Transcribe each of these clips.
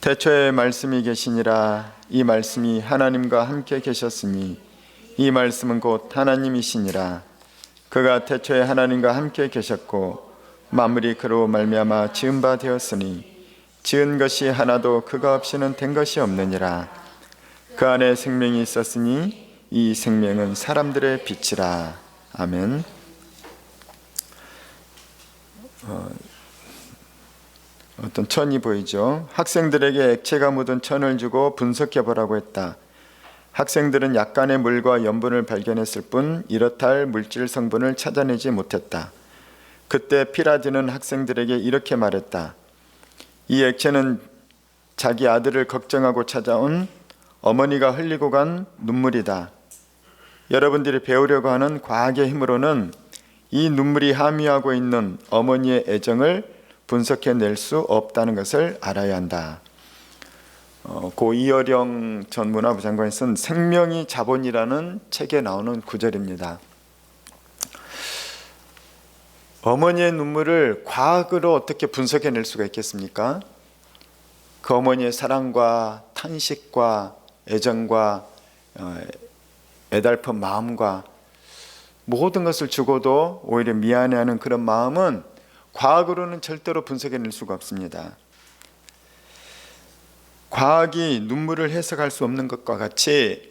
태초에 말씀이 계시니라. 이 말씀이 하나님과 함께 계셨으니 이 말씀은 곧 하나님이시니라. 그가 태초에 하나님과 함께 계셨고 만물이 그로 말미암아 지은 바 되었으니 지은 것이 하나도 그가 없이는 된 것이 없느니라. 그 안에 생명이 있었으니 이 생명은 사람들의 빛이라. 아멘. 어떤 천이 보이죠. 학생들에게 액체가 묻은 천을 주고 분석해 보라고 했다. 학생들은 약간의 물과 염분을 발견했을 뿐 이렇다 할 물질 성분을 찾아내지 못했다. 그때 피라디는 학생들에게 이렇게 말했다. 이 액체는 자기 아들을 걱정하고 찾아온 어머니가 흘리고 간 눈물이다. 여러분들이 배우려고 하는 과학의 힘으로는 이 눈물이 함유하고 있는 어머니의 애정을 분석해낼 수 없다는 것을 알아야 한다. 고 이어령 전 문화부 장관이 쓴 생명이 자본이라는 책에 나오는 구절입니다. 어머니의 눈물을 과학으로 어떻게 분석해낼 수가 있겠습니까? 그 어머니의 사랑과 탄식과 애정과 애달픈 마음과 모든 것을 주고도 오히려 미안해하는 그런 마음은 과학으로는 절대로 분석해낼 수가 없습니다. 과학이 눈물을 해석할 수 없는 것과 같이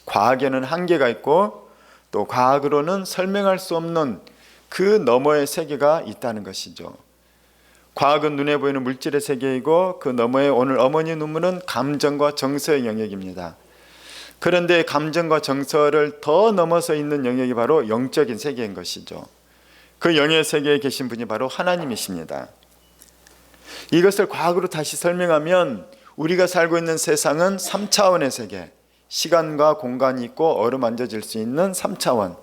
과학에는 한계가 있고 또 과학으로는 설명할 수 없는 그 너머의 세계가 있다는 것이죠. 과학은 눈에 보이는 물질의 세계이고 그 너머의 오늘 어머니 눈물은 감정과 정서의 영역입니다. 그런데 감정과 정서를 더 넘어서 있는 영역이 바로 영적인 세계인 것이죠. 그 영의 세계에 계신 분이 바로 하나님이십니다. 이것을 과학으로 다시 설명하면 우리가 살고 있는 세상은 3차원의 세계, 시간과 공간이 있고 어루만져질 수 있는 3차원,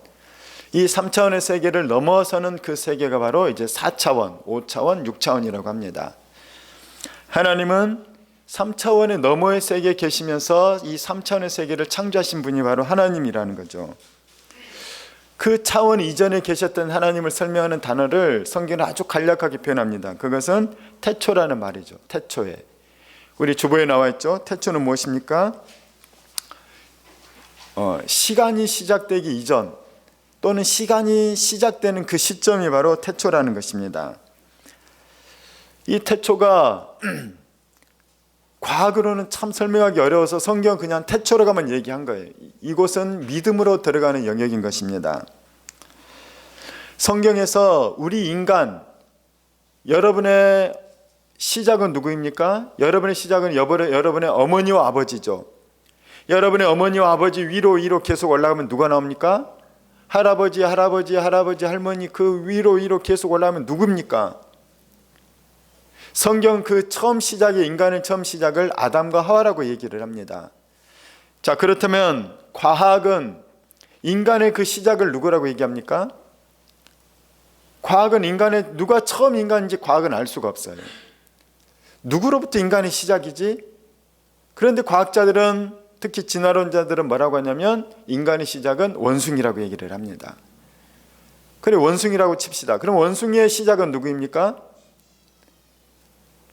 이 3차원의 세계를 넘어서는 그 세계가 바로 이제 4차원, 5차원, 6차원이라고 합니다. 하나님은 3차원의 너머의 세계에 계시면서 이 3차원의 세계를 창조하신 분이 바로 하나님이라는 거죠. 그 차원 이전에 계셨던 하나님을 설명하는 단어를 성경은 아주 간략하게 표현합니다. 그것은 태초라는 말이죠. 태초에. 우리 주보에 나와 있죠. 태초는 무엇입니까? 시간이 시작되기 이전 또는 시간이 시작되는 그 시점이 바로 태초라는 것입니다. 이 태초가 과학으로는 참 설명하기 어려워서 성경은 그냥 태초로가만 얘기한 거예요. 이곳은 믿음으로 들어가는 영역인 것입니다. 성경에서 우리 인간, 여러분의 시작은 누구입니까? 여러분의 시작은 여러분의 어머니와 아버지죠. 여러분의 어머니와 아버지 위로 계속 올라가면 누가 나옵니까? 할아버지, 할머니 그 위로 계속 올라가면 누굽니까? 성경 그 처음 시작의 인간의 처음 시작을 아담과 하와라고 얘기를 합니다. 자, 그렇다면 과학은 인간의 그 시작을 누구라고 얘기합니까? 과학은 누가 처음 인간인지 과학은 알 수가 없어요. 누구로부터 인간의 시작이지? 그런데 과학자들은, 특히 진화론자들은 뭐라고 하냐면 인간의 시작은 원숭이라고 얘기를 합니다. 그래, 원숭이라고 칩시다. 그럼 원숭이의 시작은 누구입니까?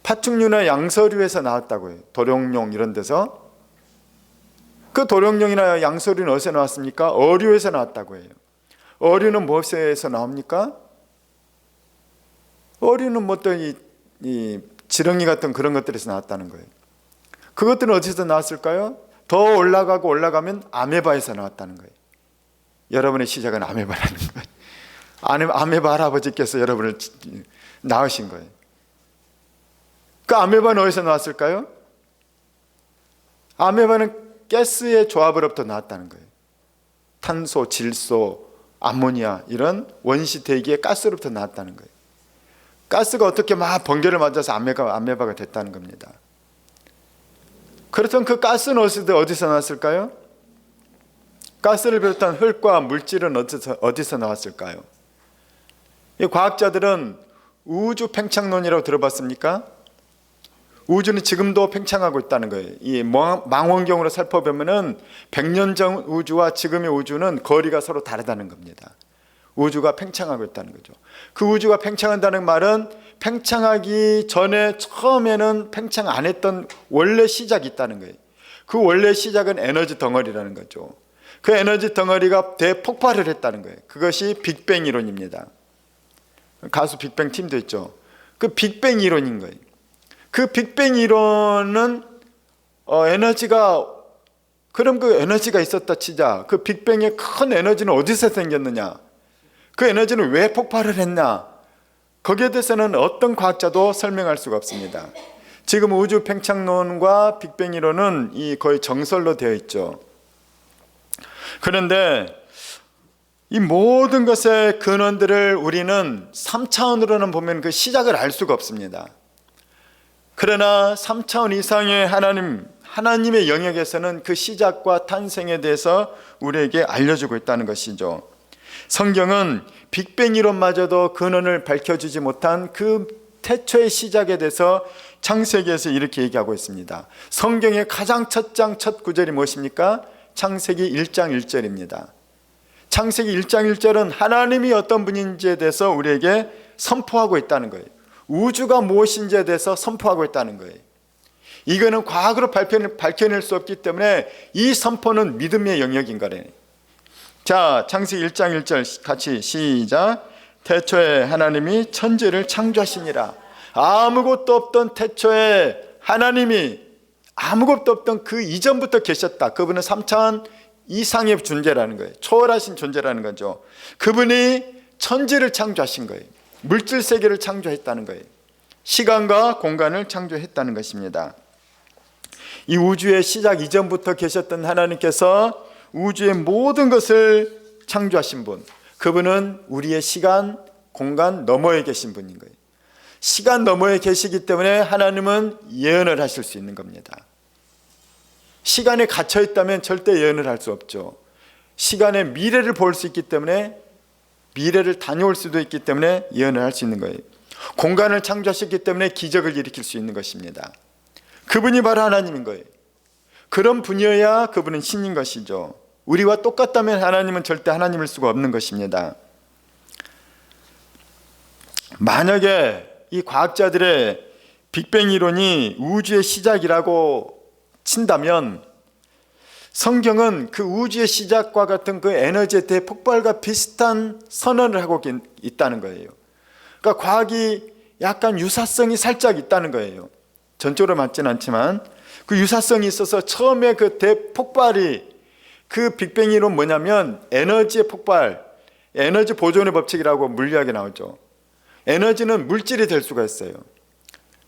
파충류나 양서류에서 나왔다고 해요. 도룡뇽 이런 데서. 그 도룡뇽이나 양서류는 어디서 나왔습니까? 어류에서 나왔다고 해요. 어류는 무엇에서 나옵니까? 어류는 뭐 또 이 지렁이 같은 그런 것들에서 나왔다는 거예요. 그것들은 어디서 나왔을까요? 더 올라가면 아메바에서 나왔다는 거예요. 여러분의 시작은 아메바라는 거예요. 아메바 할아버지께서 여러분을 낳으신 거예요. 그 아메바는 어디서 나왔을까요? 아메바는 가스의 조합으로부터 나왔다는 거예요. 탄소, 질소, 암모니아 이런 원시 대기의 가스로부터 나왔다는 거예요. 가스가 어떻게 막 번개를 맞아서 아메바가 됐다는 겁니다. 그렇다면 그 가스는 어디서 나왔을까요? 가스를 비롯한 흙과 물질은 어디서 나왔을까요? 이 과학자들은 우주 팽창론이라고 들어봤습니까? 우주는 지금도 팽창하고 있다는 거예요. 이 망원경으로 살펴보면은 100년 전 우주와 지금의 우주는 거리가 서로 다르다는 겁니다. 우주가 팽창하고 있다는 거죠. 그 우주가 팽창한다는 말은 팽창하기 전에 처음에는 팽창 안 했던 원래 시작이 있다는 거예요. 그 원래 시작은 에너지 덩어리라는 거죠. 그 에너지 덩어리가 대폭발을 했다는 거예요. 그것이 빅뱅 이론입니다. 가수 빅뱅 팀도 있죠. 그 빅뱅 이론인 거예요. 그 빅뱅 이론은 에너지가, 그럼 그 에너지가 있었다 치자. 그 빅뱅의 큰 에너지는 어디서 생겼느냐? 그 에너지는 왜 폭발을 했냐? 거기에 대해서는 어떤 과학자도 설명할 수가 없습니다. 지금 우주 팽창론과 빅뱅 이론은 거의 정설로 되어 있죠. 그런데 이 모든 것의 근원들을 우리는 3차원으로는 보면 그 시작을 알 수가 없습니다. 그러나 3차원 이상의 하나님의 영역에서는 그 시작과 탄생에 대해서 우리에게 알려주고 있다는 것이죠. 성경은 빅뱅 이론마저도 근원을 밝혀주지 못한 그 태초의 시작에 대해서 창세기에서 이렇게 얘기하고 있습니다. 성경의 가장 첫 장 첫 구절이 무엇입니까? 창세기 1장 1절입니다. 창세기 1장 1절은 하나님이 어떤 분인지에 대해서 우리에게 선포하고 있다는 거예요. 우주가 무엇인지에 대해서 선포하고 있다는 거예요. 이거는 과학으로 밝혀낼 수 없기 때문에 이 선포는 믿음의 영역인 거래요. 자, 창세기 1장 1절 같이 시작. 태초에 하나님이 천지를 창조하시니라. 아무것도 없던 태초에 하나님이 아무것도 없던 그 이전부터 계셨다. 그분은 3차원 이상의 존재라는 거예요. 초월하신 존재라는 거죠. 그분이 천지를 창조하신 거예요. 물질 세계를 창조했다는 거예요. 시간과 공간을 창조했다는 것입니다. 이 우주의 시작 이전부터 계셨던 하나님께서 우주의 모든 것을 창조하신 분, 그분은 우리의 시간, 공간 너머에 계신 분인 거예요. 시간 너머에 계시기 때문에 하나님은 예언을 하실 수 있는 겁니다. 시간에 갇혀 있다면 절대 예언을 할 수 없죠. 시간의 미래를 볼 수 있기 때문에, 미래를 다녀올 수도 있기 때문에 예언을 할 수 있는 거예요. 공간을 창조하셨기 때문에 기적을 일으킬 수 있는 것입니다. 그분이 바로 하나님인 거예요. 그런 분이어야 그분은 신인 것이죠. 우리와 똑같다면 하나님은 절대 하나님일 수가 없는 것입니다. 만약에 이 과학자들의 빅뱅 이론이 우주의 시작이라고 친다면 성경은 그 우주의 시작과 같은 그 에너지의 대폭발과 비슷한 선언을 하고 있다는 거예요. 그러니까 과학이 약간 유사성이 살짝 있다는 거예요. 전적으로 맞지는 않지만 그 유사성이 있어서 처음에 그 대폭발이, 그 빅뱅 이론 뭐냐면 에너지의 폭발, 에너지 보존의 법칙이라고 물리학에 나오죠. 에너지는 물질이 될 수가 있어요.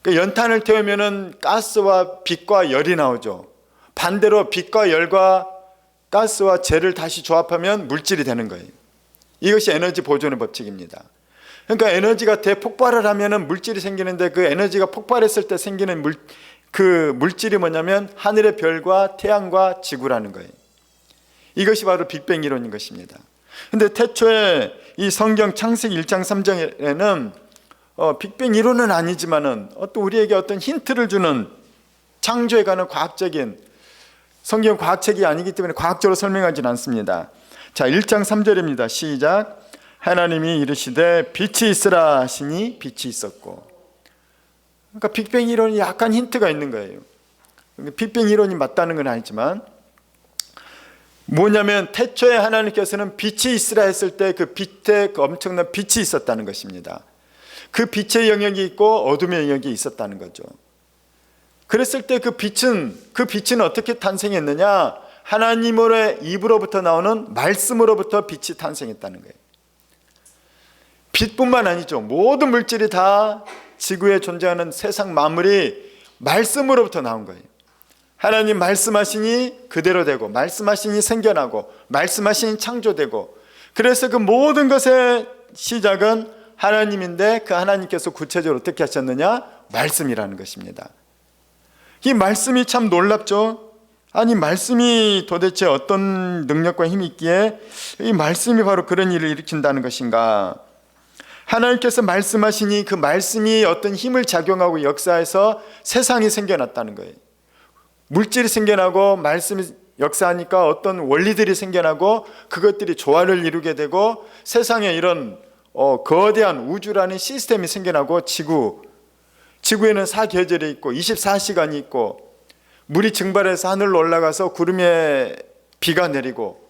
그러니까 연탄을 태우면은 가스와 빛과 열이 나오죠. 반대로 빛과 열과 가스와 재를 다시 조합하면 물질이 되는 거예요. 이것이 에너지 보존의 법칙입니다. 그러니까 에너지가 대폭발을 하면은 물질이 생기는데, 그 에너지가 폭발했을 때 생기는 그 물질이 뭐냐면 하늘의 별과 태양과 지구라는 거예요. 이것이 바로 빅뱅 이론인 것입니다. 근데 태초에 이 성경 창세기 1장 3절에는 빅뱅 이론은 아니지만은 또 우리에게 어떤 힌트를 주는, 창조에 관한 과학적인, 성경 과학책이 아니기 때문에 과학적으로 설명하지는 않습니다. 자, 1장 3절입니다. 시작. 하나님이 이르시되 빛이 있으라 하시니 빛이 있었고. 그러니까 빅뱅 이론이 약간 힌트가 있는 거예요. 빅뱅 이론이 맞다는 건 아니지만, 뭐냐면 태초에 하나님께서는 빛이 있으라 했을 때 그 빛에 그 엄청난 빛이 있었다는 것입니다. 그 빛의 영역이 있고 어둠의 영역이 있었다는 거죠. 그랬을 때 그 빛은 어떻게 탄생했느냐? 하나님의 입으로부터 나오는 말씀으로부터 빛이 탄생했다는 거예요. 빛뿐만 아니죠. 모든 물질이 다 지구에 존재하는 세상 만물이 말씀으로부터 나온 거예요. 하나님 말씀하시니 그대로 되고, 말씀하시니 생겨나고, 말씀하시니 창조되고. 그래서 그 모든 것의 시작은 하나님인데, 그 하나님께서 구체적으로 어떻게 하셨느냐? 말씀이라는 것입니다. 이 말씀이 참 놀랍죠. 아니, 말씀이 도대체 어떤 능력과 힘이 있기에 이 말씀이 바로 그런 일을 일으킨다는 것인가? 하나님께서 말씀하시니 그 말씀이 어떤 힘을 작용하고 역사해서 세상이 생겨났다는 거예요. 물질이 생겨나고 말씀이 역사하니까 어떤 원리들이 생겨나고 그것들이 조화를 이루게 되고 세상에 이런 거대한 우주라는 시스템이 생겨나고 지구에는 사계절이 있고 24시간이 있고 물이 증발해서 하늘로 올라가서 구름에 비가 내리고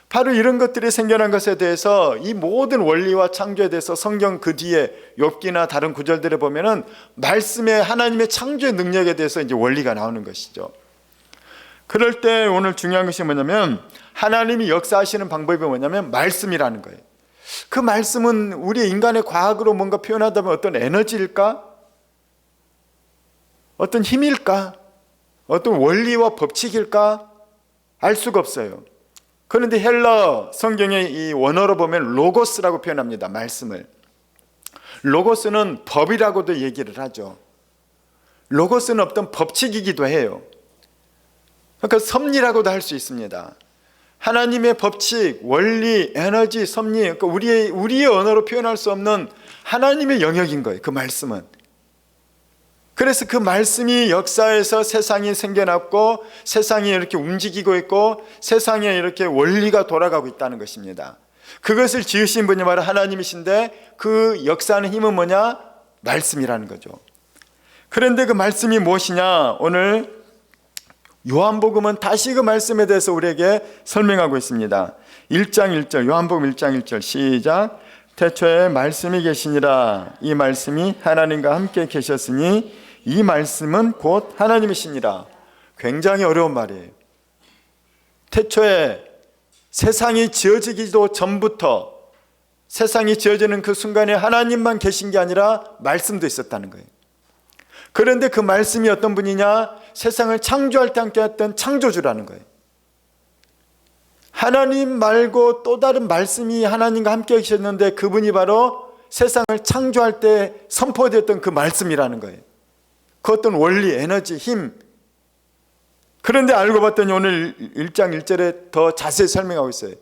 바로 이런 것들이 생겨난 것에 대해서 이 모든 원리와 창조에 대해서 성경 그 뒤에 욥기나 다른 구절들을 보면은 말씀의 하나님의 창조의 능력에 대해서 이제 원리가 나오는 것이죠. 그럴 때 오늘 중요한 것이 뭐냐면 하나님이 역사하시는 방법이 뭐냐면 말씀이라는 거예요. 그 말씀은 우리 인간의 과학으로 뭔가 표현하다 보면 어떤 에너지일까? 어떤 힘일까? 어떤 원리와 법칙일까? 알 수가 없어요. 그런데 헬러 성경의 이 원어로 보면 로고스라고 표현합니다. 말씀을. 로고스는 법이라고도 얘기를 하죠. 로고스는 어떤 법칙이기도 해요. 그러니까 섭리라고도 할 수 있습니다. 하나님의 법칙, 원리, 에너지, 섭리, 그러니까 우리의 언어로 표현할 수 없는 하나님의 영역인 거예요. 그 말씀은. 그래서 그 말씀이 역사에서 세상이 생겨났고 세상이 이렇게 움직이고 있고 세상에 이렇게 원리가 돌아가고 있다는 것입니다. 그것을 지으신 분이 바로 하나님이신데 그 역사하는 힘은 뭐냐? 말씀이라는 거죠. 그런데 그 말씀이 무엇이냐? 오늘 요한복음은 다시 그 말씀에 대해서 우리에게 설명하고 있습니다. 1장 1절, 요한복음 1장 1절 시작. 태초에 말씀이 계시니라. 이 말씀이 하나님과 함께 계셨으니 이 말씀은 곧 하나님이시니라. 굉장히 어려운 말이에요. 태초에 세상이 지어지기도 전부터 세상이 지어지는 그 순간에 하나님만 계신 게 아니라 말씀도 있었다는 거예요. 그런데 그 말씀이 어떤 분이냐? 세상을 창조할 때 함께 했던 창조주라는 거예요. 하나님 말고 또 다른 말씀이 하나님과 함께 계셨는데 그분이 바로 세상을 창조할 때 선포되었던 그 말씀이라는 거예요. 그 어떤 원리, 에너지, 힘. 그런데 알고 봤더니 오늘 1장 1절에 더 자세히 설명하고 있어요.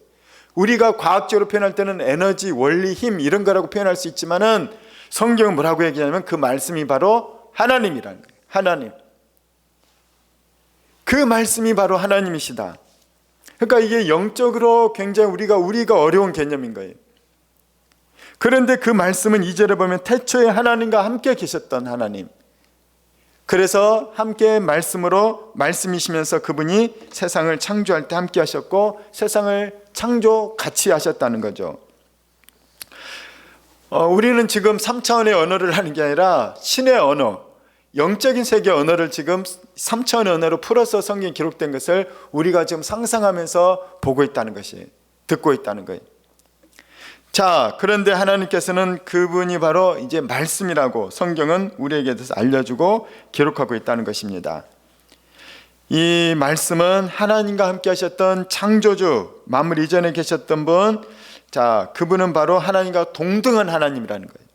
우리가 과학적으로 표현할 때는 에너지, 원리, 힘 이런 거라고 표현할 수 있지만은 성경은 뭐라고 얘기하냐면 그 말씀이 바로 하나님이라는 거예요. 하나님. 그 말씀이 바로 하나님이시다. 그러니까 이게 영적으로 굉장히 우리가 어려운 개념인 거예요. 그런데 그 말씀은 2절에 보면 태초에 하나님과 함께 계셨던 하나님. 그래서 함께 말씀으로 말씀이시면서 그분이 세상을 창조할 때 함께 하셨고 세상을 창조 같이 하셨다는 거죠. 우리는 지금 3차원의 언어를 하는 게 아니라 신의 언어, 영적인 세계 언어를 지금 3차원의 언어로 풀어서 성경에 기록된 것을 우리가 지금 상상하면서 보고 있다는 것이, 듣고 있다는 거예요. 자, 그런데 하나님께서는 그분이 바로 이제 말씀이라고 성경은 우리에게 대해서 알려주고 기록하고 있다는 것입니다. 이 말씀은 하나님과 함께 하셨던 창조주, 만물 이전에 계셨던 분, 자, 그분은 바로 하나님과 동등한 하나님이라는 거예요.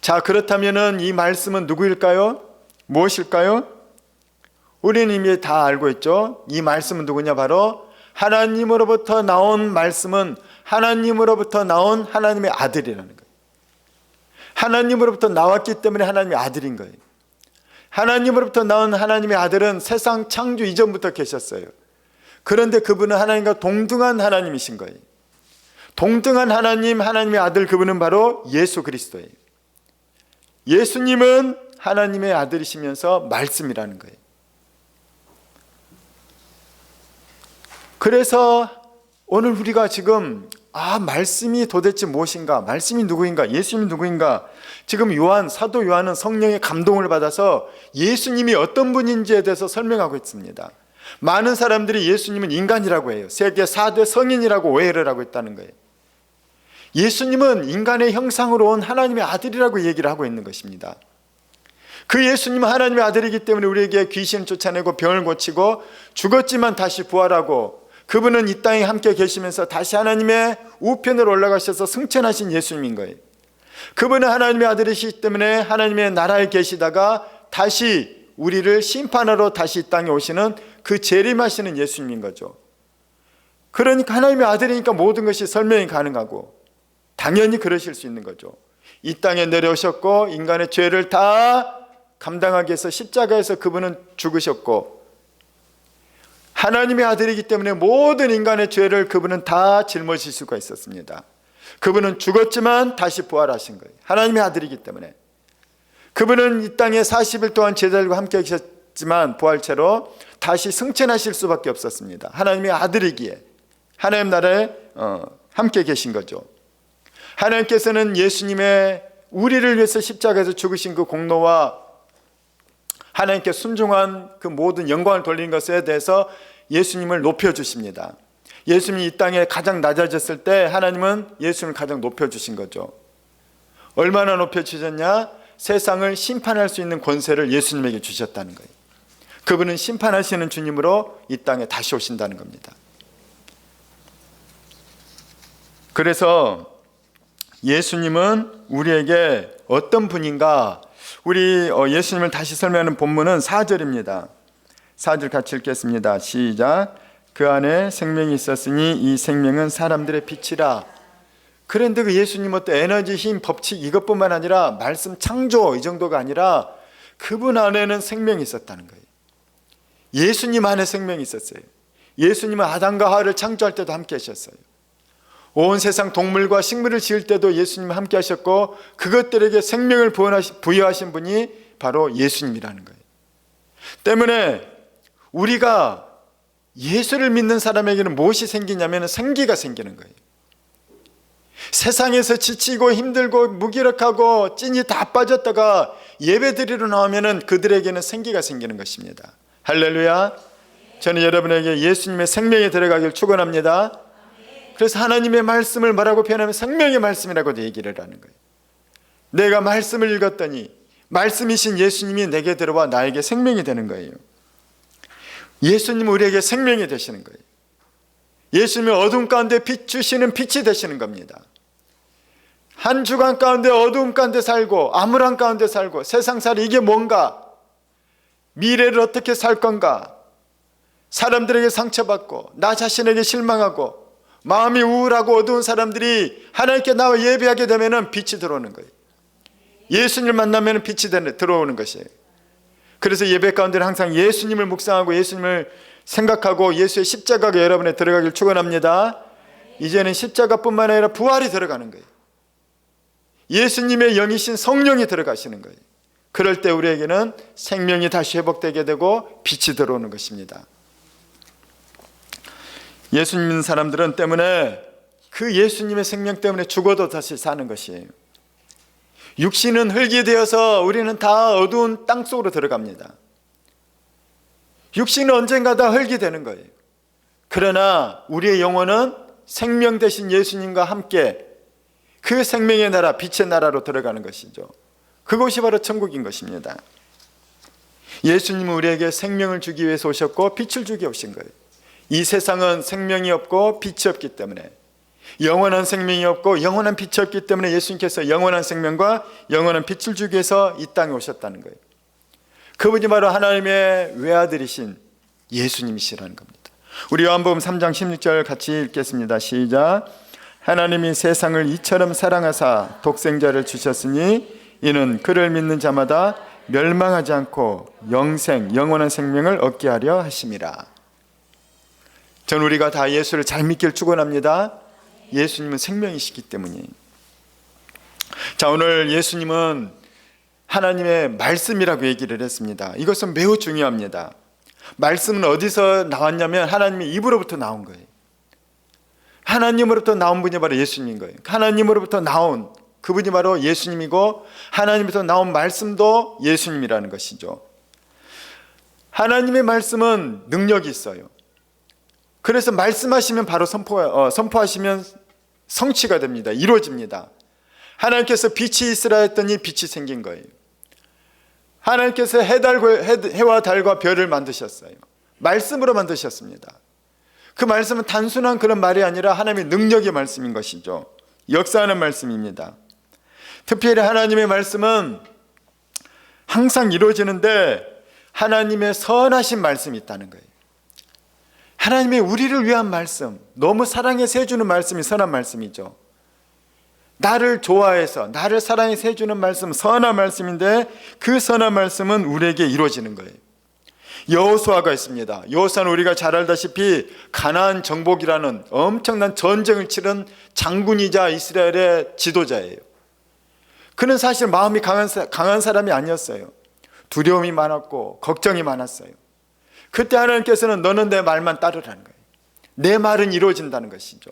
자, 그렇다면은 이 말씀은 누구일까요? 무엇일까요? 우리는 이미 다 알고 있죠. 이 말씀은 누구냐? 바로 하나님으로부터 나온 말씀은 하나님으로부터 나온 하나님의 아들이라는 거예요. 하나님으로부터 나왔기 때문에 하나님의 아들인 거예요. 하나님으로부터 나온 하나님의 아들은 세상 창조 이전부터 계셨어요. 그런데 그분은 하나님과 동등한 하나님이신 거예요. 동등한 하나님, 하나님의 아들, 그분은 바로 예수 그리스도예요. 예수님은 하나님의 아들이시면서 말씀이라는 거예요. 그래서 오늘 우리가 지금 말씀이 도대체 무엇인가? 말씀이 누구인가? 예수님이 누구인가? 지금 사도 요한은 성령의 감동을 받아서 예수님이 어떤 분인지에 대해서 설명하고 있습니다. 많은 사람들이 예수님은 인간이라고 해요. 세계 4대 성인이라고 오해를 하고 있다는 거예요. 예수님은 인간의 형상으로 온 하나님의 아들이라고 얘기를 하고 있는 것입니다. 그 예수님은 하나님의 아들이기 때문에 우리에게 귀신을 쫓아내고 병을 고치고 죽었지만 다시 부활하고 그분은 이 땅에 함께 계시면서 다시 하나님의 우편으로 올라가셔서 승천하신 예수님인 거예요. 그분은 하나님의 아들이시기 때문에 하나님의 나라에 계시다가 다시 우리를 심판하러 다시 이 땅에 오시는 그 재림하시는 예수님인 거죠. 그러니까 하나님의 아들이니까 모든 것이 설명이 가능하고 당연히 그러실 수 있는 거죠. 이 땅에 내려오셨고 인간의 죄를 다 감당하기 위해서 십자가에서 그분은 죽으셨고 하나님의 아들이기 때문에 모든 인간의 죄를 그분은 다 짊어질 수가 있었습니다. 그분은 죽었지만 다시 부활하신 거예요. 하나님의 아들이기 때문에. 그분은 이 땅에 40일 동안 제자들과 함께 계셨지만 부활체로 다시 승천하실 수밖에 없었습니다. 하나님의 아들이기에 하나님 나라에 함께 계신 거죠. 하나님께서는 예수님의 우리를 위해서 십자가에서 죽으신 그 공로와 하나님께 순종한 그 모든 영광을 돌리는 것에 대해서 예수님을 높여주십니다. 예수님이 이 땅에 가장 낮아졌을 때 하나님은 예수님을 가장 높여주신 거죠. 얼마나 높여주셨냐? 세상을 심판할 수 있는 권세를 예수님에게 주셨다는 거예요. 그분은 심판하시는 주님으로 이 땅에 다시 오신다는 겁니다. 그래서 예수님은 우리에게 어떤 분인가? 우리 예수님을 다시 설명하는 본문은 4절입니다. 4절 같이 읽겠습니다. 시작. 그 안에 생명이 있었으니 이 생명은 사람들의 빛이라. 그런데 그 예수님 어떤 에너지, 힘, 법칙 이것뿐만 아니라 말씀, 창조 이 정도가 아니라 그분 안에는 생명이 있었다는 거예요. 예수님 안에 생명이 있었어요. 예수님은 아담과 하와를 창조할 때도 함께 하셨어요. 온 세상 동물과 식물을 지을 때도 예수님과 함께 하셨고 그것들에게 생명을 부여하신 분이 바로 예수님이라는 거예요. 때문에 우리가 예수를 믿는 사람에게는 무엇이 생기냐면 생기가 생기는 거예요. 세상에서 지치고 힘들고 무기력하고 찐이 다 빠졌다가 예배드리러 나오면 그들에게는 생기가 생기는 것입니다. 할렐루야. 저는 여러분에게 예수님의 생명에 들어가길 축원합니다. 그래서 하나님의 말씀을 뭐라고 표현하면 생명의 말씀이라고도 얘기를 하는 거예요. 내가 말씀을 읽었더니 말씀이신 예수님이 내게 들어와 나에게 생명이 되는 거예요. 예수님은 우리에게 생명이 되시는 거예요. 예수님이 어둠 가운데 빛 주시는 빛이 되시는 겁니다. 한 주간 가운데 어두움 가운데 살고 암울한 가운데 살고 세상살이 이게 뭔가, 미래를 어떻게 살 건가, 사람들에게 상처받고 나 자신에게 실망하고 마음이 우울하고 어두운 사람들이 하나님께 나와 예배하게 되면 빛이 들어오는 거예요. 예수님을 만나면 빛이 들어오는 것이에요. 그래서 예배 가운데는 항상 예수님을 묵상하고 예수님을 생각하고 예수의 십자가가 여러분에 들어가길 축원합니다. 이제는 십자가뿐만 아니라 부활이 들어가는 거예요. 예수님의 영이신 성령이 들어가시는 거예요. 그럴 때 우리에게는 생명이 다시 회복되게 되고 빛이 들어오는 것입니다. 예수님 믿는 사람들은 때문에 그 예수님의 생명 때문에 죽어도 다시 사는 것이에요. 육신은 흙이 되어서 우리는 다 어두운 땅 속으로 들어갑니다. 육신은 언젠가 다 흙이 되는 거예요. 그러나 우리의 영혼은 생명 되신 예수님과 함께 그 생명의 나라, 빛의 나라로 들어가는 것이죠. 그것이 바로 천국인 것입니다. 예수님은 우리에게 생명을 주기 위해서 오셨고 빛을 주기 위해 오신 거예요. 이 세상은 생명이 없고 빛이 없기 때문에, 영원한 생명이 없고 영원한 빛이 없기 때문에 예수님께서 영원한 생명과 영원한 빛을 주기 위해서 이 땅에 오셨다는 거예요. 그분이 바로 하나님의 외아들이신 예수님이시라는 겁니다. 우리 요한복음 3장 16절 같이 읽겠습니다. 시작. 하나님이 세상을 이처럼 사랑하사 독생자를 주셨으니 이는 그를 믿는 자마다 멸망하지 않고 영원한 생명을 얻게 하려 하심이라. 전 우리가 다 예수를 잘 믿길 축원합니다. 예수님은 생명이시기 때문이에요. 자, 오늘 예수님은 하나님의 말씀이라고 얘기를 했습니다. 이것은 매우 중요합니다. 말씀은 어디서 나왔냐면 하나님의 입으로부터 나온 거예요. 하나님으로부터 나온 분이 바로 예수님인 거예요. 하나님으로부터 나온 그분이 바로 예수님이고 하나님으로부터 나온 말씀도 예수님이라는 것이죠. 하나님의 말씀은 능력이 있어요. 그래서 말씀하시면 바로 선포하시면 성취가 됩니다. 이루어집니다. 하나님께서 빛이 있으라 했더니 빛이 생긴 거예요. 하나님께서 해와 달과 별을 만드셨어요. 말씀으로 만드셨습니다. 그 말씀은 단순한 그런 말이 아니라 하나님의 능력의 말씀인 것이죠. 역사하는 말씀입니다. 특별히 하나님의 말씀은 항상 이루어지는데 하나님의 선하신 말씀이 있다는 거예요. 하나님의 우리를 위한 말씀, 너무 사랑해서 해주는 말씀이 선한 말씀이죠. 나를 좋아해서 나를 사랑해서 해주는 말씀, 선한 말씀인데 그 선한 말씀은 우리에게 이루어지는 거예요. 여호수아가 있습니다. 여호수아는 우리가 잘 알다시피 가나안 정복이라는 엄청난 전쟁을 치른 장군이자 이스라엘의 지도자예요. 그는 사실 마음이 강한 사람이 아니었어요. 두려움이 많았고 걱정이 많았어요. 그때 하나님께서는 너는 내 말만 따르라는 거예요. 내 말은 이루어진다는 것이죠.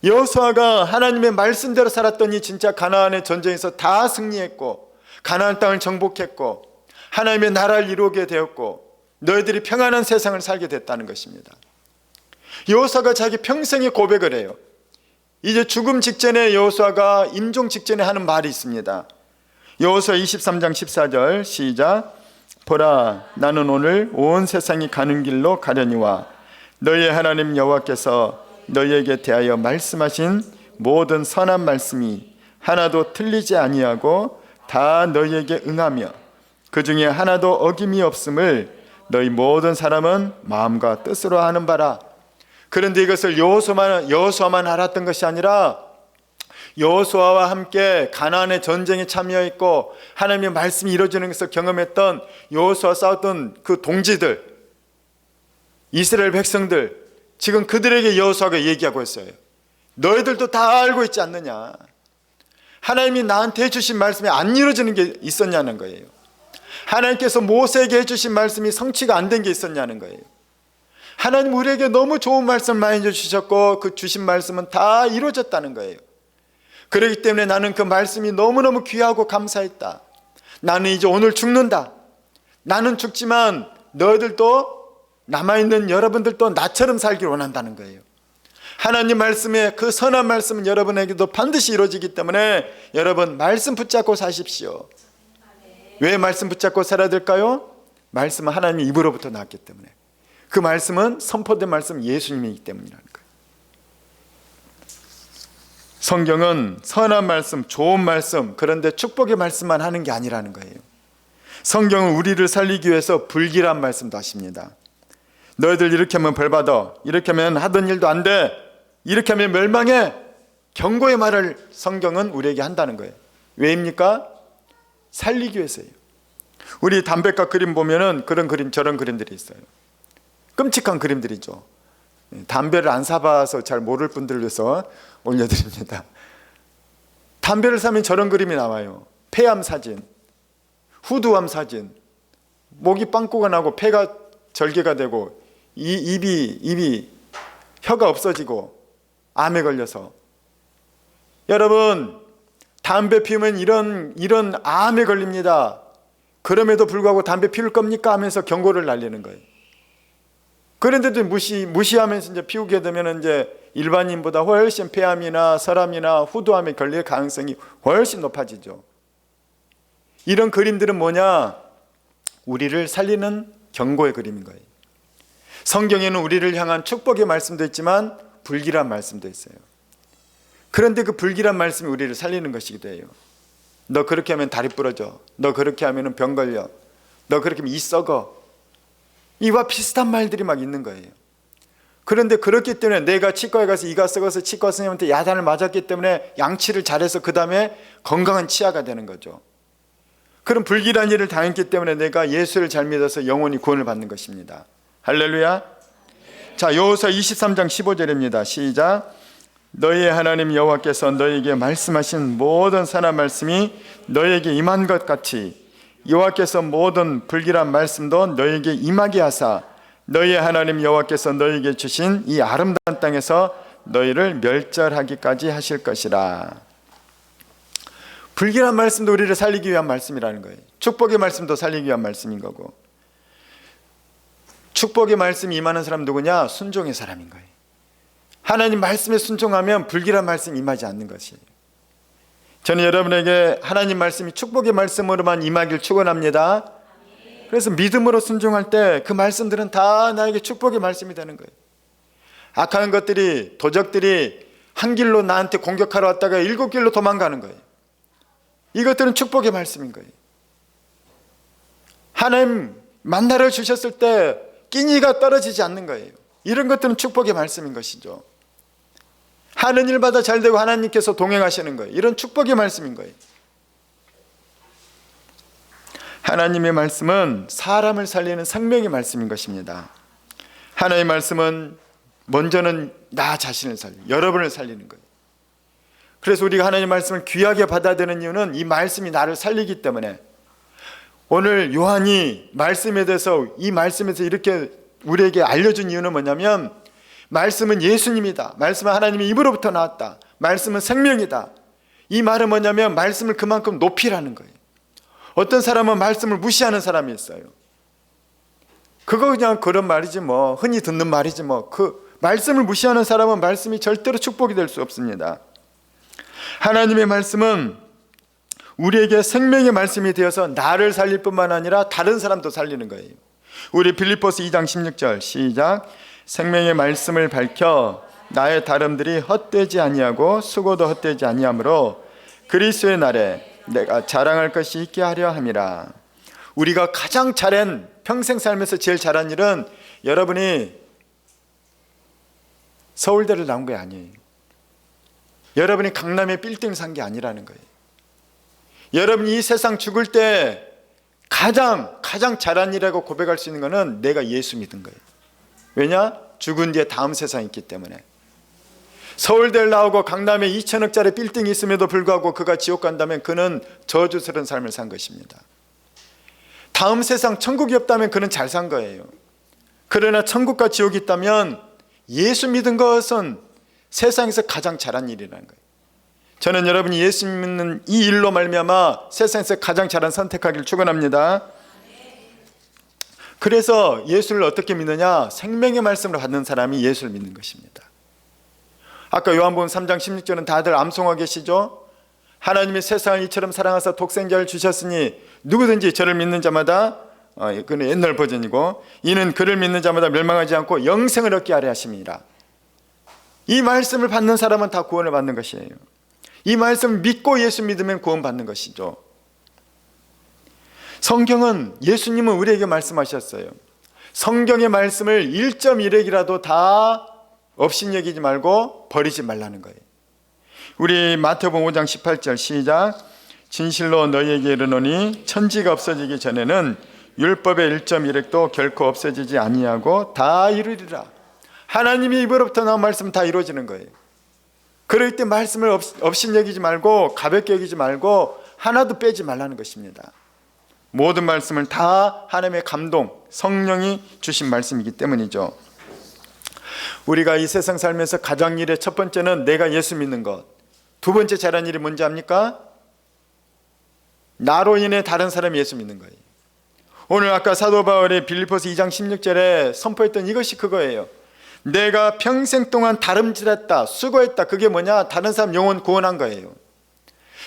여호수아가 하나님의 말씀대로 살았더니 진짜 가나안의 전쟁에서 다 승리했고 가나안 땅을 정복했고 하나님의 나라를 이루게 되었고 너희들이 평안한 세상을 살게 됐다는 것입니다. 여호수아가 자기 평생의 고백을 해요. 이제 죽음 직전에 여호수아가 임종 직전에 하는 말이 있습니다. 여호수아 23장 14절 시작. 보라, 나는 오늘 온 세상이 가는 길로 가려니와 너희의 하나님 여호와께서 너희에게 대하여 말씀하신 모든 선한 말씀이 하나도 틀리지 아니하고 다 너희에게 응하며 그 중에 하나도 어김이 없음을 너희 모든 사람은 마음과 뜻으로 하는 바라. 그런데 이것을 여호수아만 알았던 것이 아니라 여호수아와 함께 가나안의 전쟁에 참여했고 하나님의 말씀이 이루어지는 것을 경험했던 여호수아 싸웠던 그 동지들, 이스라엘 백성들, 지금 그들에게 여호수아가 얘기하고 있어요. 너희들도 다 알고 있지 않느냐. 하나님이 나한테 해주신 말씀이 안 이루어지는 게 있었냐는 거예요. 하나님께서 모세에게 해주신 말씀이 성취가 안 된 게 있었냐는 거예요. 하나님 우리에게 너무 좋은 말씀 많이 주셨고 그 주신 말씀은 다 이루어졌다는 거예요. 그렇기 때문에 나는 그 말씀이 너무너무 귀하고 감사했다. 나는 이제 오늘 죽는다. 나는 죽지만 너희들도 남아있는 여러분들도 나처럼 살기를 원한다는 거예요. 하나님 말씀의 그 선한 말씀은 여러분에게도 반드시 이루어지기 때문에 여러분 말씀 붙잡고 사십시오. 왜 말씀 붙잡고 살아야 될까요? 말씀은 하나님의 입으로부터 나왔기 때문에. 그 말씀은 선포된 말씀 예수님이기 때문이라는 거예요. 성경은 선한 말씀, 좋은 말씀, 그런데 축복의 말씀만 하는 게 아니라는 거예요. 성경은 우리를 살리기 위해서 불길한 말씀도 하십니다. 너희들 이렇게 하면 벌 받아, 이렇게 하면 하던 일도 안 돼, 이렇게 하면 멸망해, 경고의 말을 성경은 우리에게 한다는 거예요. 왜입니까? 살리기 위해서예요. 우리 담배값 그림 보면은 그런 그림, 저런 그림들이 있어요. 끔찍한 그림들이죠. 담배를 안 사봐서 잘 모를 분들을 위해서 올려드립니다. 담배를 사면 저런 그림이 나와요. 폐암 사진, 후두암 사진, 목이 빵꾸가 나고 폐가 절개가 되고 입이 혀가 없어지고 암에 걸려서. 여러분, 담배 피우면 이런 암에 걸립니다. 그럼에도 불구하고 담배 피울 겁니까? 하면서 경고를 날리는 거예요. 그런데도 무시하면서 이제 피우게 되면 이제 일반인보다 훨씬 폐암이나 설암이나 후두암에 걸릴 가능성이 훨씬 높아지죠. 이런 그림들은 뭐냐? 우리를 살리는 경고의 그림인 거예요. 성경에는 우리를 향한 축복의 말씀도 있지만 불길한 말씀도 있어요. 그런데 그 불길한 말씀이 우리를 살리는 것이기도 해요. 너 그렇게 하면 다리 부러져. 너 그렇게 하면 병 걸려. 너 그렇게 하면 이 썩어. 이와 비슷한 말들이 막 있는 거예요. 그런데 그렇기 때문에 내가 치과에 가서 이가 썩어서 치과 선생님한테 야단을 맞았기 때문에 양치를 잘해서 그 다음에 건강한 치아가 되는 거죠. 그런 불길한 일을 당했기 때문에 내가 예수를 잘 믿어서 영원히 구원을 받는 것입니다. 할렐루야. 자, 여호수아 23장 15절입니다. 시작. 너희의 하나님 여호와께서 너희에게 말씀하신 모든 선한 말씀이 너희에게 임한 것 같이 여호와께서 모든 불길한 말씀도 너희에게 임하게 하사 너희의 하나님 여호와께서 너희에게 주신 이 아름다운 땅에서 너희를 멸절하기까지 하실 것이라. 불길한 말씀도 우리를 살리기 위한 말씀이라는 거예요. 축복의 말씀도 살리기 위한 말씀인 거고. 축복의 말씀이 임하는 사람 누구냐? 순종의 사람인 거예요. 하나님 말씀에 순종하면 불길한 말씀이 임하지 않는 것이에요. 저는 여러분에게 하나님 말씀이 축복의 말씀으로만 임하길 축원합니다. 그래서 믿음으로 순종할 때 그 말씀들은 다 나에게 축복의 말씀이 되는 거예요. 악한 것들이, 도적들이 한 길로 나한테 공격하러 왔다가 7길로 도망가는 거예요. 이것들은 축복의 말씀인 거예요. 하나님 만나를 주셨을 때 끼니가 떨어지지 않는 거예요. 이런 것들은 축복의 말씀인 것이죠. 하는 일마다 잘 되고 하나님께서 동행하시는 거예요. 이런 축복의 말씀인 거예요. 하나님의 말씀은 사람을 살리는 생명의 말씀인 것입니다. 하나님의 말씀은 먼저는 나 자신을 살리고 여러분을 살리는 거예요. 그래서 우리가 하나님의 말씀을 귀하게 받아들이는 이유는 이 말씀이 나를 살리기 때문에, 오늘 요한이 말씀에 대해서 이 말씀에서 이렇게 우리에게 알려준 이유는 뭐냐면, 말씀은 예수님이다, 말씀은 하나님의 입으로부터 나왔다, 말씀은 생명이다. 이 말은 뭐냐면 말씀을 그만큼 높이라는 거예요. 어떤 사람은 말씀을 무시하는 사람이 있어요. 그거 그냥 그런 말이지 뭐, 흔히 듣는 말이지 뭐. 그 말씀을 무시하는 사람은 말씀이 절대로 축복이 될 수 없습니다. 하나님의 말씀은 우리에게 생명의 말씀이 되어서 나를 살릴 뿐만 아니라 다른 사람도 살리는 거예요. 우리 빌립보서 2장 16절 시작. 생명의 말씀을 밝혀 나의 다름들이 헛되지 아니하고 수고도 헛되지 아니하므로 그리스도의 날에 내가 자랑할 것이 있게 하려 함이라. 우리가 가장 잘한, 평생 살면서 제일 잘한 일은 여러분이 서울대를 나온 게 아니에요. 여러분이 강남에 빌딩 산 게 아니라는 거예요. 여러분이 이 세상 죽을 때 가장 잘한 일이라고 고백할 수 있는 것은 내가 예수 믿은 거예요. 왜냐? 죽은 뒤에 다음 세상이 있기 때문에. 서울대를 나오고 강남에 2천억짜리 빌딩이 있음에도 불구하고 그가 지옥 간다면 그는 저주스러운 삶을 산 것입니다. 다음 세상 천국이 없다면 그는 잘 산 거예요. 그러나 천국과 지옥이 있다면 예수 믿은 것은 세상에서 가장 잘한 일이라는 거예요. 저는 여러분이 예수 믿는 이 일로 말미암아 세상에서 가장 잘한 선택하기를 축원합니다. 그래서 예수를 어떻게 믿느냐? 생명의 말씀을 받는 사람이 예수를 믿는 것입니다. 아까 요한복음 3장 16절은 다들 암송하고 계시죠? 하나님이 세상을 이처럼 사랑하사 독생자를 주셨으니 누구든지 저를 믿는 자마다, 그건 옛날 버전이고, 이는 그를 믿는 자마다 멸망하지 않고 영생을 얻게 하려 하심이라. 이 말씀을 받는 사람은 다 구원을 받는 것이에요. 이 말씀을 믿고 예수 믿으면 구원 받는 것이죠. 성경은, 예수님은 우리에게 말씀하셨어요. 성경의 말씀을 1.1핵이라도 다 업신여기지 말고 버리지 말라는 거예요. 우리 마태복음 5장 18절 시작. 진실로 너희에게 이르노니 천지가 없어지기 전에는 율법의 1.1핵도 결코 없어지지 아니하고 다 이루리라. 하나님의 입으로부터 나온 말씀은 다 이루어지는 거예요. 그럴 때 말씀을 업신여기지 말고 가볍게 여기지 말고 하나도 빼지 말라는 것입니다. 모든 말씀을 다 하나님의 감동, 성령이 주신 말씀이기 때문이죠. 우리가 이 세상 살면서 가장 일의 첫 번째는 내가 예수 믿는 것. 두 번째 잘한 일이 뭔지 압니까? 나로 인해 다른 사람이 예수 믿는 거예요. 오늘 아까 사도 바울이 빌립보서 2장 16절에 선포했던 이것이 그거예요. 내가 평생 동안 다름질했다, 수고했다. 그게 뭐냐? 다른 사람 영혼 구원한 거예요.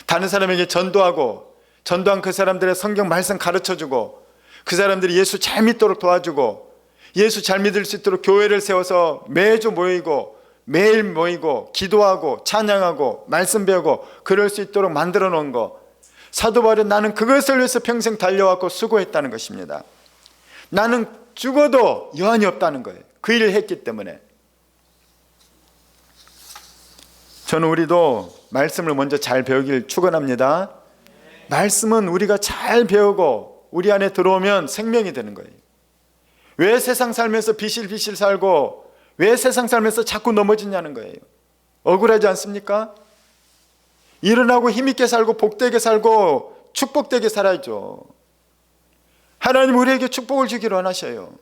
다른 사람에게 전도한 그 사람들의 성경 말씀 가르쳐주고, 그 사람들이 예수 잘 믿도록 도와주고, 예수 잘 믿을 수 있도록 교회를 세워서 매주 모이고 매일 모이고 기도하고 찬양하고 말씀 배우고 그럴 수 있도록 만들어 놓은 거. 사도 바울은 나는 그것을 위해서 평생 달려왔고 수고했다는 것입니다. 나는 죽어도 여한이 없다는 거예요. 그 일을 했기 때문에. 저는 우리도 말씀을 먼저 잘 배우길 축원합니다. 말씀은 우리가 잘 배우고 우리 안에 들어오면 생명이 되는 거예요. 왜 세상 살면서 비실비실 살고 왜 세상 살면서 자꾸 넘어지냐는 거예요. 억울하지 않습니까? 일어나고 힘있게 살고 복되게 살고 축복되게 살아야죠. 하나님 우리에게 축복을 주기를 원하셔요.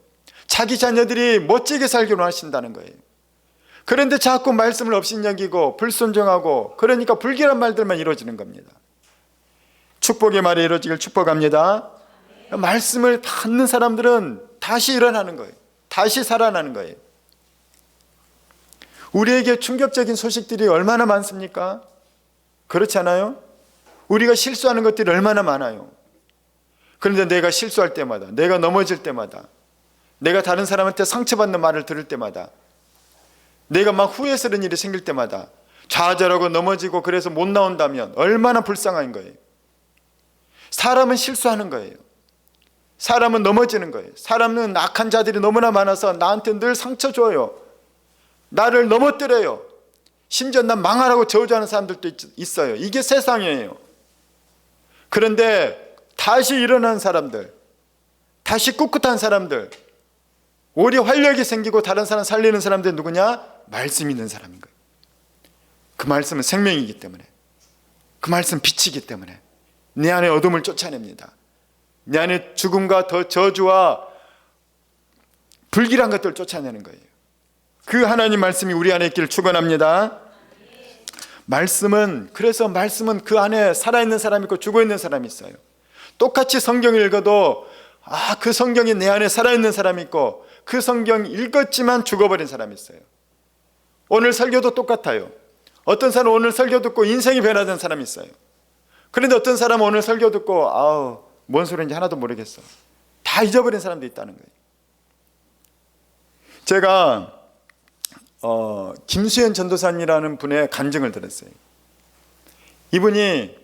자기 자녀들이 멋지게 살기를 원하신다는 거예요. 그런데 자꾸 말씀을 업신여기고 불순종하고, 그러니까 불길한 말들만 이루어지는 겁니다. 축복의 말이 이루어지길 축복합니다. 말씀을 받는 사람들은 다시 일어나는 거예요. 다시 살아나는 거예요. 우리에게 충격적인 소식들이 얼마나 많습니까? 그렇지 않아요? 우리가 실수하는 것들이 얼마나 많아요. 그런데 내가 실수할 때마다, 내가 넘어질 때마다, 내가 다른 사람한테 상처받는 말을 들을 때마다, 내가 막 후회스러운 일이 생길 때마다 좌절하고 넘어지고 그래서 못 나온다면 얼마나 불쌍한 거예요. 사람은 실수하는 거예요. 사람은 넘어지는 거예요. 사람은 악한 자들이 너무나 많아서 나한테 늘 상처 줘요. 나를 넘어뜨려요. 심지어 난 망하라고 저주하는 사람들도 있어요. 이게 세상이에요. 그런데 다시 일어난 사람들, 다시 꿋꿋한 사람들, 오히려 활력이 생기고 다른 사람 살리는 사람들 누구냐? 말씀 있는 사람인 거예요. 그 말씀은 생명이기 때문에, 그 말씀은 빛이기 때문에 내 안에 어둠을 쫓아냅니다. 내 안에 죽음과 더 저주와 불길한 것들을 쫓아내는 거예요. 그 하나님 말씀이 우리 안에 있기를 축원합니다. 그래서 말씀은 그 안에 살아있는 사람이 있고 죽어있는 사람이 있어요. 똑같이 성경을 읽어도 그 성경이 내 안에 살아있는 사람이 있고 그 성경 읽었지만 죽어버린 사람이 있어요. 오늘 설교도 똑같아요. 어떤 사람은 오늘 설교 듣고 인생이 변화된 사람이 있어요. 그런데 어떤 사람은 오늘 설교 듣고 뭔 소리인지 하나도 모르겠어. 다 잊어버린 사람도 있다는 거예요. 제가 김수현 전도사님이라는 분의 간증을 들었어요. 이분이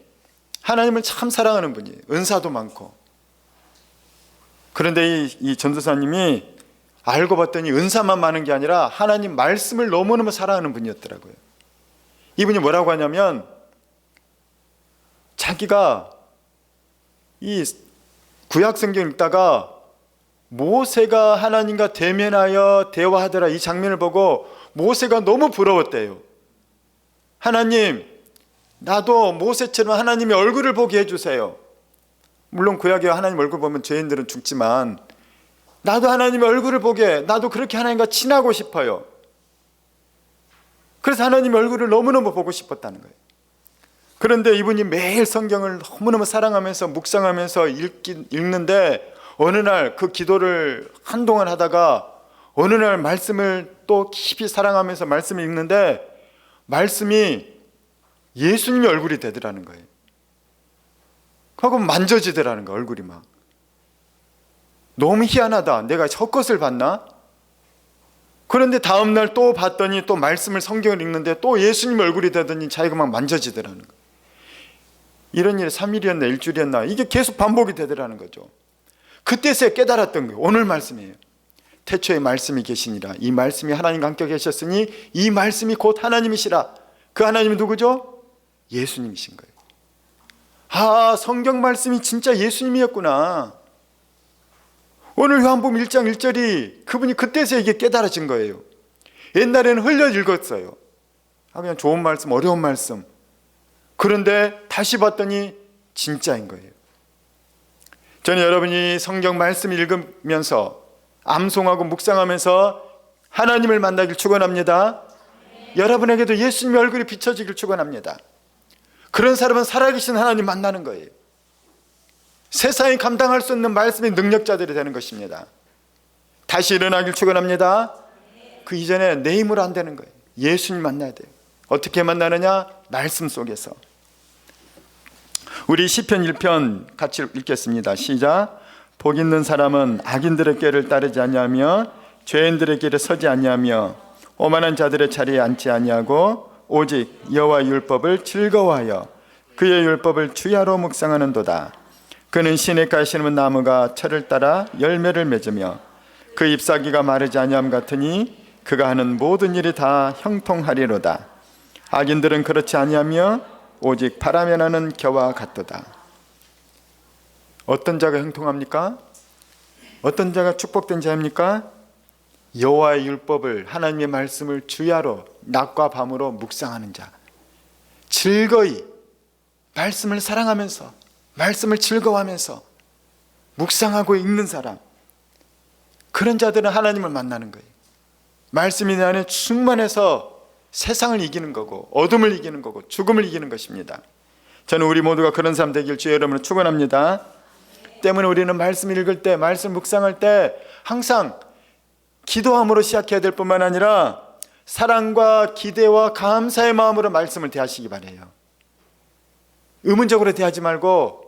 하나님을 참 사랑하는 분이에요. 은사도 많고. 그런데 이 전도사님이 알고 봤더니 은사만 많은 게 아니라 하나님 말씀을 너무너무 사랑하는 분이었더라고요. 이분이 뭐라고 하냐면 자기가 이 구약 성경 읽다가 모세가 하나님과 대면하여 대화하더라 이 장면을 보고 모세가 너무 부러웠대요. 하나님, 나도 모세처럼 하나님의 얼굴을 보게 해주세요. 물론 구약에 하나님 얼굴 보면 죄인들은 죽지만 나도 하나님의 얼굴을 보게, 나도 그렇게 하나님과 친하고 싶어요. 그래서 하나님의 얼굴을 너무너무 보고 싶었다는 거예요. 그런데 이분이 매일 성경을 너무너무 사랑하면서 묵상하면서 읽는데 어느 날 그 기도를 한동안 하다가 어느 날 말씀을 또 깊이 사랑하면서 말씀을 읽는데 말씀이 예수님의 얼굴이 되더라는 거예요. 하고 만져지더라는 거예요. 얼굴이 막. 너무 희한하다. 내가 헛것을 봤나? 그런데 다음날 또 봤더니 또 말씀을 성경을 읽는데 또 예수님 얼굴이 되더니 자기가 막 만져지더라는 거예요. 이런 일이 3일이었나 일주일이었나 이게 계속 반복이 되더라는 거죠. 그때서야 깨달았던 거예요. 오늘 말씀이에요. 태초에 말씀이 계시니라. 이 말씀이 하나님과 함께 계셨으니 이 말씀이 곧 하나님이시라. 그 하나님이 누구죠? 예수님이신 거예요. 성경 말씀이 진짜 예수님이었구나. 오늘 요한복음 1장 1절이 그분이 그때서 이게 깨달아진 거예요. 옛날에는 흘려 읽었어요. 그냥 좋은 말씀, 어려운 말씀. 그런데 다시 봤더니 진짜인 거예요. 저는 여러분이 성경 말씀 읽으면서 암송하고 묵상하면서 하나님을 만나길 축원합니다. 여러분에게도 예수님의 얼굴이 비춰지길 축원합니다. 그런 사람은 살아계신 하나님 만나는 거예요. 세상이 감당할 수 없는 말씀의 능력자들이 되는 것입니다. 다시 일어나길 축원합니다. 그 이전에 내 힘으로 안 되는 거예요. 예수님 만나야 돼요. 어떻게 만나느냐? 말씀 속에서. 우리 시편 1편 같이 읽겠습니다. 시작. 복 있는 사람은 악인들의 꾀를 따르지 아니하며 죄인들의 길에 서지 아니하며 오만한 자들의 자리에 앉지 아니하고 오직 여호와의 율법을 즐거워하여 그의 율법을 주야로 묵상하는도다. 그는 시냇가에 심은 나무가 철을 따라 열매를 맺으며 그 잎사귀가 마르지 아니함 같으니 그가 하는 모든 일이 다 형통하리로다. 악인들은 그렇지 아니하며 오직 바람에 나는 겨와 같도다. 어떤 자가 형통합니까? 어떤 자가 축복된 자입니까? 여호와의 율법을, 하나님의 말씀을 주야로 낮과 밤으로 묵상하는 자. 즐거이 말씀을 사랑하면서 말씀을 즐거워하면서 묵상하고 읽는 사람, 그런 자들은 하나님을 만나는 거예요. 말씀이 내 안에 충만해서 세상을 이기는 거고 어둠을 이기는 거고 죽음을 이기는 것입니다. 저는 우리 모두가 그런 사람 되길 주의 이름으로 축원합니다. 때문에 우리는 말씀 읽을 때, 말씀 묵상할 때 항상 기도함으로 시작해야 될 뿐만 아니라 사랑과 기대와 감사의 마음으로 말씀을 대하시기 바라요. 의문적으로 대하지 말고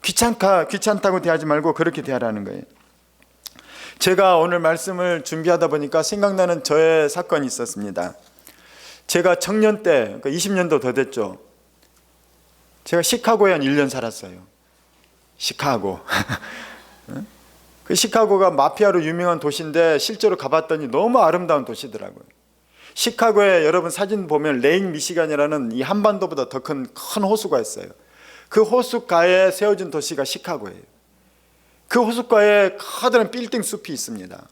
귀찮다고 대하지 말고 그렇게 대하라는 거예요. 제가 오늘 말씀을 준비하다 보니까 생각나는 저의 사건이 있었습니다. 제가 청년 때, 그러니까 20년도 더 됐죠. 제가 시카고에 한 1년 살았어요. 시카고. 그 시카고가 마피아로 유명한 도시인데 실제로 가봤더니 너무 아름다운 도시더라고요. 시카고에 여러분 사진 보면 레이크 미시간이라는 이 한반도보다 더 큰 호수가 있어요. 그 호숫가에 세워진 도시가 시카고예요. 그 호숫가에 커다란 빌딩 숲이 있습니다.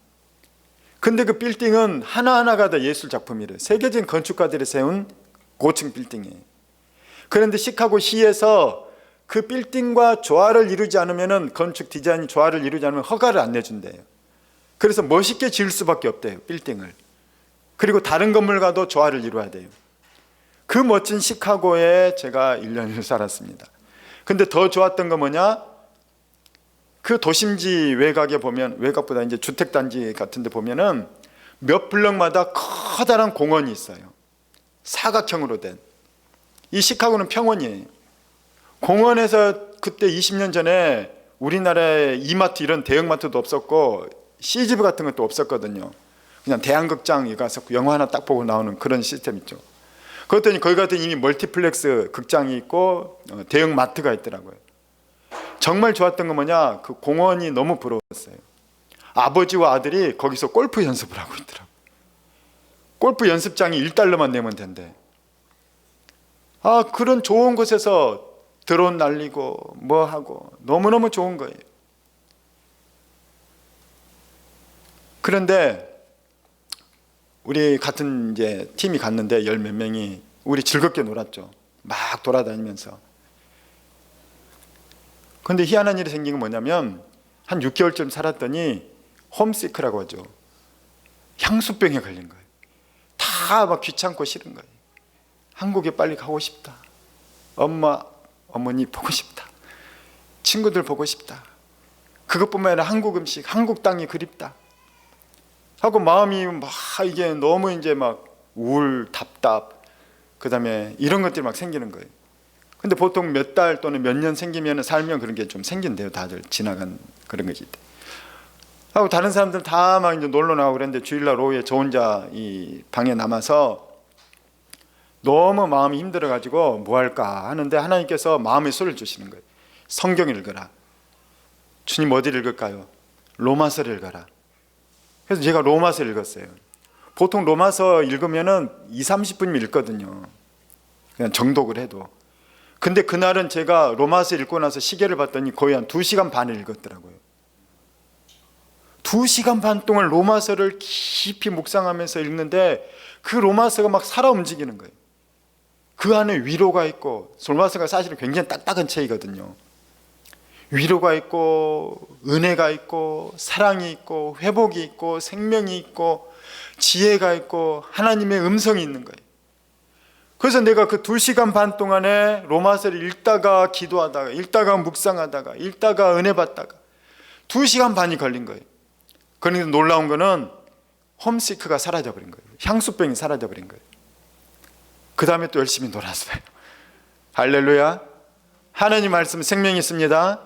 근데 그 빌딩은 하나하나가 다 예술 작품이래요. 세계적인 건축가들이 세운 고층 빌딩이에요. 그런데 시카고 시에서 그 빌딩과 조화를 이루지 않으면, 건축 디자인이 조화를 이루지 않으면 허가를 안 내준대요. 그래서 멋있게 지을 수밖에 없대요, 빌딩을. 그리고 다른 건물과도 조화를 이루어야 돼요. 그 멋진 시카고에 제가 1년을 살았습니다. 근데 더 좋았던 건 뭐냐? 그 도심지 외곽에 보면, 외곽보다 이제 주택단지 같은 데 보면은 몇 블럭마다 커다란 공원이 있어요. 사각형으로 된. 이 시카고는 평원이에요. 공원에서 그때 20년 전에 우리나라에 이마트, 이런 대형마트도 없었고 CGV 같은 것도 없었거든요. 그냥 대한극장에 가서 영화 하나 딱 보고 나오는 그런 시스템 있죠. 그랬더니 거기 같은 이미 멀티플렉스 극장이 있고 대형 마트가 있더라고요. 정말 좋았던 건 뭐냐? 그 공원이 너무 부러웠어요. 아버지와 아들이 거기서 골프 연습을 하고 있더라고요. 골프 연습장이 $1만 내면 된대. 그런 좋은 곳에서 드론 날리고 뭐 하고 너무너무 좋은 거예요. 그런데 우리 같은 이제 팀이 갔는데 10몇 명이 우리 즐겁게 놀았죠. 막 돌아다니면서. 근데 희한한 일이 생긴 건 뭐냐면 한 6개월쯤 살았더니 홈시크라고 하죠. 향수병에 걸린 거예요. 다 막 귀찮고 싫은 거예요. 한국에 빨리 가고 싶다. 엄마, 어머니 보고 싶다. 친구들 보고 싶다. 그것뿐만 아니라 한국 음식, 한국 땅이 그립다 하고 마음이 막 이게 너무 이제 막 우울, 답답, 그 다음에 이런 것들이 막 생기는 거예요. 근데 보통 몇 달 또는 몇 년 생기면, 살면 그런 게 좀 생긴대요. 다들 지나간 그런 거지. 하고 다른 사람들 다 막 이제 놀러 나가고 그랬는데 주일날 오후에 저 혼자 이 방에 남아서 너무 마음이 힘들어가지고 뭐 할까 하는데 하나님께서 마음의 소리를 주시는 거예요. 성경 읽어라. 주님 어디를 읽을까요? 로마서를 읽어라. 그래서 제가 로마서 읽었어요. 보통 로마서 읽으면은 20-30분이면 읽거든요. 그냥 정독을 해도. 근데 그날은 제가 로마서 읽고 나서 시계를 봤더니 거의 한 2시간 반을 읽었더라고요. 2시간 반 동안 로마서를 깊이 묵상하면서 읽는데 그 로마서가 막 살아 움직이는 거예요. 그 안에 위로가 있고, 로마서가 사실은 굉장히 딱딱한 책이거든요. 위로가 있고, 은혜가 있고, 사랑이 있고, 회복이 있고, 생명이 있고, 지혜가 있고, 하나님의 음성이 있는 거예요. 그래서 내가 그 2시간 반 동안에 로마서를 읽다가 기도하다가, 읽다가 묵상하다가, 읽다가 은혜 받다가 2시간 반이 걸린 거예요. 그런데 놀라운 거는 홈시크가 사라져버린 거예요. 향수병이 사라져버린 거예요. 그 다음에 또 열심히 놀았어요. 할렐루야. 하나님 말씀은 생명이 있습니다.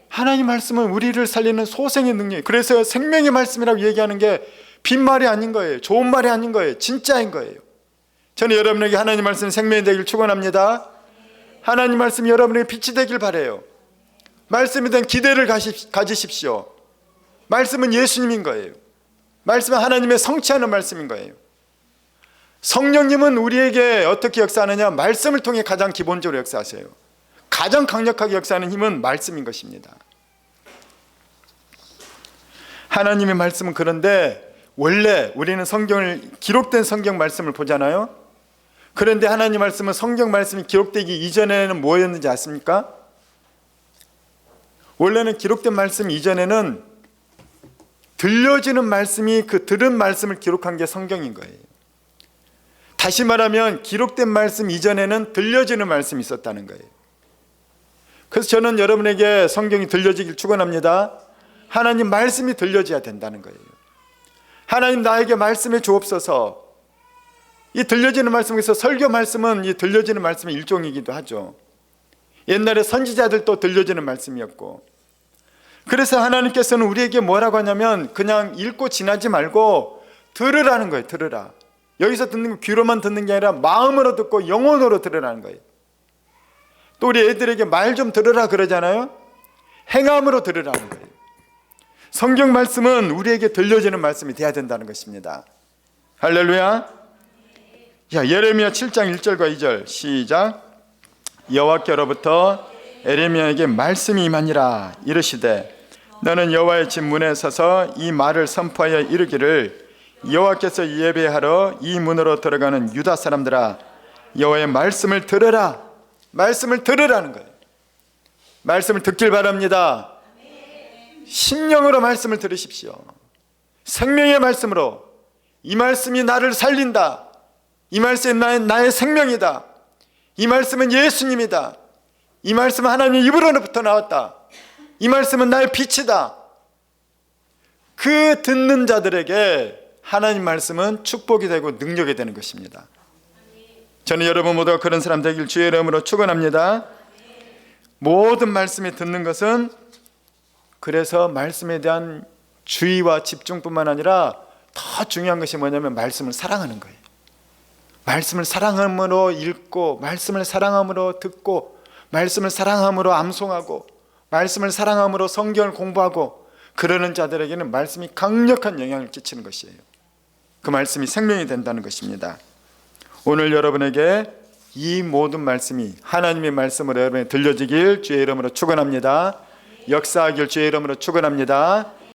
하나님 말씀은 우리를 살리는 소생의 능력이에요. 그래서 생명의 말씀이라고 얘기하는 게 빈말이 아닌 거예요. 좋은 말이 아닌 거예요. 진짜인 거예요. 저는 여러분에게 하나님 말씀은 생명이 되길 축원합니다. 하나님 말씀이 여러분에게 빛이 되길 바라요. 말씀에 대한 기대를 가지십시오. 말씀은 예수님인 거예요. 말씀은 하나님의 성취하는 말씀인 거예요. 성령님은 우리에게 어떻게 역사하느냐? 말씀을 통해 가장 기본적으로 역사하세요. 가장 강력하게 역사하는 힘은 말씀인 것입니다. 하나님의 말씀은, 그런데 원래 우리는 성경을, 기록된 성경 말씀을 보잖아요. 그런데 하나님 말씀은 성경 말씀이 기록되기 이전에는 뭐였는지 아십니까? 원래는 기록된 말씀 이전에는 들려지는 말씀이, 그 들은 말씀을 기록한 게 성경인 거예요. 다시 말하면 기록된 말씀 이전에는 들려지는 말씀이 있었다는 거예요. 그래서 저는 여러분에게 성경이 들려지길 축원합니다. 하나님 말씀이 들려져야 된다는 거예요. 하나님 나에게 말씀해 주옵소서. 이 들려지는 말씀에서 설교 말씀은 이 들려지는 말씀의 일종이기도 하죠. 옛날에 선지자들도 들려지는 말씀이었고, 그래서 하나님께서는 우리에게 뭐라고 하냐면 그냥 읽고 지나지 말고 들으라는 거예요. 들으라. 여기서 듣는 거 귀로만 듣는 게 아니라 마음으로 듣고 영혼으로 들으라는 거예요. 또 우리 애들에게 말 좀 들으라 그러잖아요. 행함으로 들으라는 거예요. 성경 말씀은 우리에게 들려지는 말씀이 돼야 된다는 것입니다. 할렐루야. 자, 예레미야 7장 1절과 2절 시작. 여호와께로부터 에레미야에게 말씀이 임하니라. 이르시되 너는 여호와의 집 문에 서서 이 말을 선포하여 이르기를 여호와께서 예배하러 이 문으로 들어가는 유다 사람들아, 여호와의 말씀을 들으라. 말씀을 들으라는 거예요. 말씀을 듣길 바랍니다. 심령으로 말씀을 들으십시오. 생명의 말씀으로. 이 말씀이 나를 살린다. 이 말씀이 나의 생명이다. 이 말씀은 예수님이다. 이 말씀은 하나님의 입으로부터 나왔다. 이 말씀은 나의 빛이다. 그 듣는 자들에게 하나님 말씀은 축복이 되고 능력이 되는 것입니다. 저는 여러분 모두가 그런 사람 되길 주의 이름으로 축원합니다. 모든 말씀이 듣는 것은, 그래서 말씀에 대한 주의와 집중뿐만 아니라 더 중요한 것이 뭐냐면 말씀을 사랑하는 거예요. 말씀을 사랑함으로 읽고, 말씀을 사랑함으로 듣고, 말씀을 사랑함으로 암송하고, 말씀을 사랑함으로 성경을 공부하고, 그러는 자들에게는 말씀이 강력한 영향을 끼치는 것이에요. 그 말씀이 생명이 된다는 것입니다. 오늘 여러분에게 이 모든 말씀이 하나님의 말씀으로 여러분에게 들려지길 주의 이름으로 축원합니다. 역사하길 주의 이름으로 축원합니다.